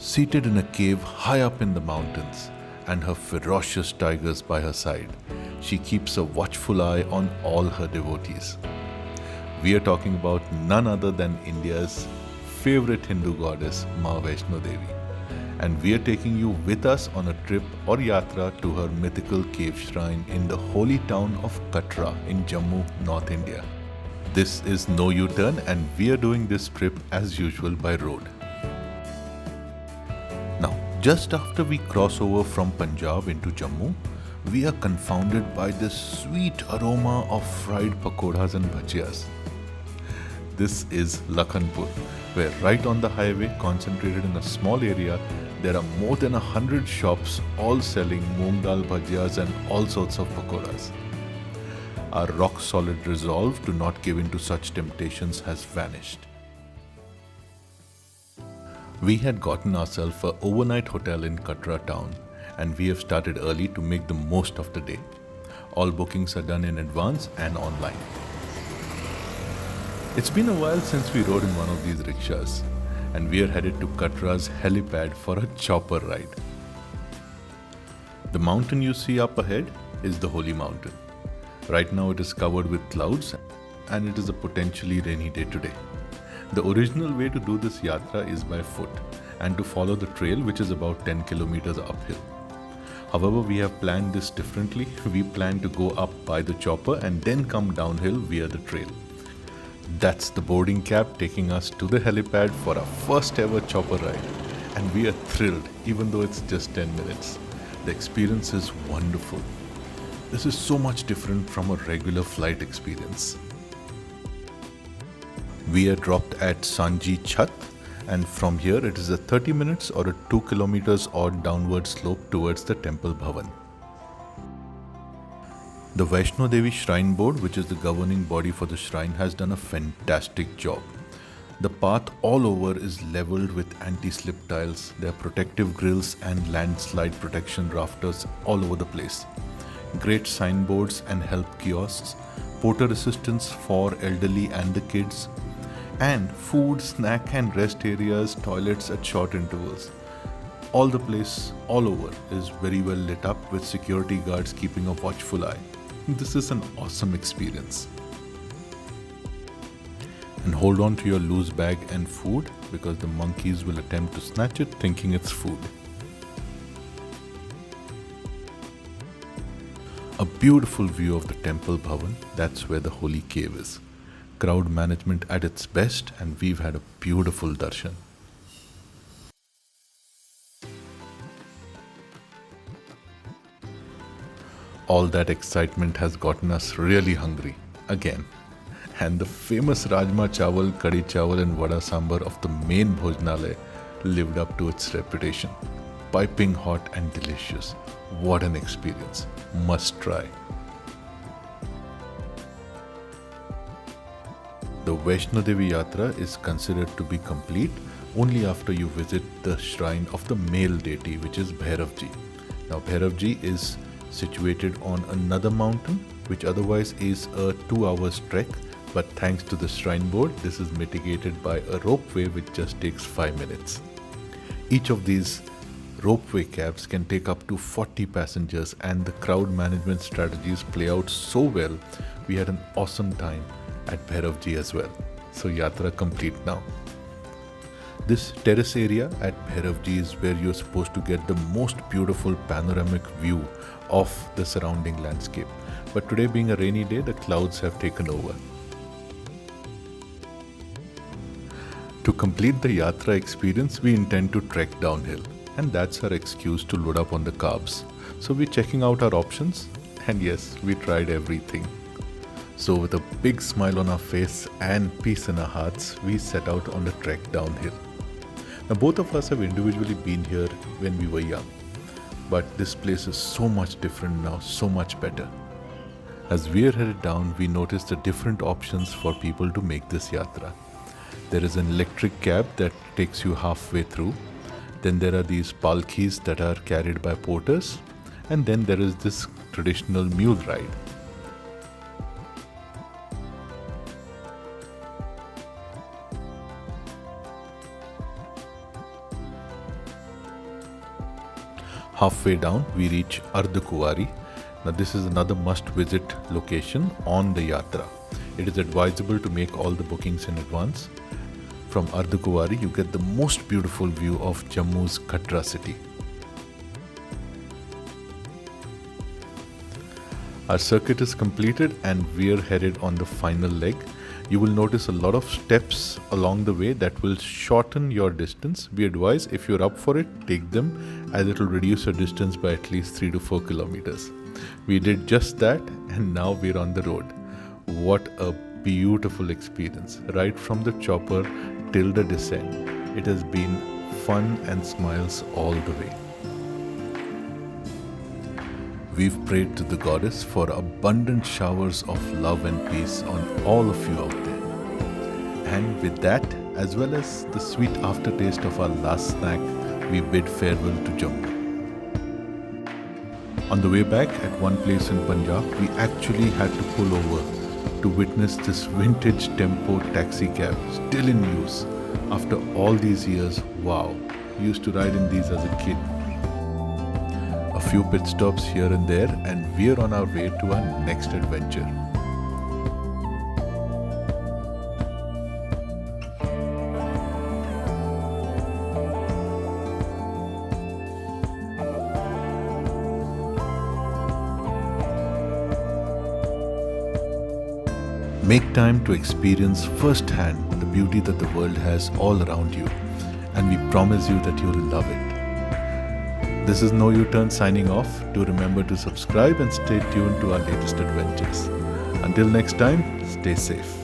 Seated in a cave high up in the mountains, and her ferocious tigers by her side, she keeps a watchful eye on all her devotees. We are talking about none other than India's favorite Hindu goddess, Ma Vaishno Devi. And we are taking you with us on a trip or yatra to her mythical cave shrine in the holy town of Katra in Jammu, North India. This is No U-Turn, and we are doing this trip as usual by road. Now, just after we cross over from Punjab into Jammu, we are confounded by this sweet aroma of fried pakoras and bhajiyas. This is Lakhanpur, where right on the highway, concentrated in a small area, there are more than 100 shops all selling moong dal bhajiyas and all sorts of pakoras. Our rock-solid resolve to not give in to such temptations has vanished. We had gotten ourselves an overnight hotel in Katra town, and we have started early to make the most of the day. All bookings are done in advance and online. It's been a while since we rode in one of these rickshaws, and we are headed to Katra's helipad for a chopper ride. The mountain you see up ahead is the Holy Mountain. Right now it is covered with clouds, and it is a potentially rainy day today. The original way to do this yatra is by foot and to follow the trail, which is about 10 kilometers uphill. However, we have planned this differently. We plan to go up by the chopper and then come downhill via the trail. That's the boarding cab taking us to the helipad for our first ever chopper ride. And we are thrilled, even though it's just 10 minutes. The experience is wonderful. This is so much different from a regular flight experience. We are dropped at Sanji Chhat, and from here it is a 30 minutes or a 2 kilometers odd downward slope towards the temple Bhavan. The Vaishno Devi Shrine Board, which is the governing body for the shrine, has done a fantastic job. The path all over is leveled with anti-slip tiles. There are protective grills and landslide protection rafters all over the place. Great signboards and help kiosks, porter assistance for elderly and the kids, and food, snack and rest areas, toilets at short intervals. All the place, all over, is very well lit up with security guards keeping a watchful eye. This is an awesome experience. And hold on to your loose bag and food, because the monkeys will attempt to snatch it thinking it's food. A beautiful view of the temple Bhavan, that's where the holy cave is. Crowd management at its best, and we've had a beautiful darshan. All that excitement has gotten us really hungry again. And the famous Rajma Chawal, Kadi Chawal and Vada Sambar of the main Bhojnalaya lived up to its reputation. Piping hot and delicious. What an experience. Must try. The Vaishno Devi Yatra is considered to be complete only after you visit the shrine of the male deity, which is Bhairavji. Now, Bhairavji is situated on another mountain, which otherwise is a 2 hour trek, but thanks to the shrine board, this is mitigated by a ropeway which just takes 5 minutes. Each of these ropeway cabs can take up to 40 passengers, and the crowd management strategies play out so well. We had an awesome time at Bhairavji as well. So yatra complete now. This terrace area at Bhairavji is where you're supposed to get the most beautiful panoramic view of the surrounding landscape. But today being a rainy day, the clouds have taken over. To complete the yatra experience, we intend to trek downhill, and that's our excuse to load up on the carbs. So we're checking out our options, and yes, we tried everything. So with a big smile on our face and peace in our hearts, we set out on the trek downhill. Now, both of us have individually been here when we were young, but this place is so much different now, so much better. As we are headed down, we noticed the different options for people to make this yatra. There is an electric cab that takes you halfway through. Then there are these palkis that are carried by porters, and then there is this traditional mule ride. Halfway down, we reach Ardhakuvari. Now, this is another must-visit location on the Yatra. It is advisable to make all the bookings in advance. From Ardhakuvari, you get the most beautiful view of Jammu's Katra city. Our circuit is completed and we are headed on the final leg. You will notice a lot of steps along the way that will shorten your distance. We advise if you're up for it, take them, as it will reduce your distance by at least 3 to 4 kilometers. We did just that and now we're on the road. What a beautiful experience. Right from the chopper till the descent. It has been fun and smiles all the way. We've prayed to the goddess for abundant showers of love and peace on all of you out there. And with that, as well as the sweet aftertaste of our last snack, we bid farewell to Jammu. On the way back, at one place in Punjab, we actually had to pull over to witness this vintage tempo taxi cab still in use. After all these years, wow, we used to ride in these as a kid. A few pit stops here and there, and we're on our way to our next adventure. Make time to experience firsthand the beauty that the world has all around you, and we promise you that you'll love it. This is No U-Turn signing off. Do remember to subscribe and stay tuned to our latest adventures. Until next time, stay safe.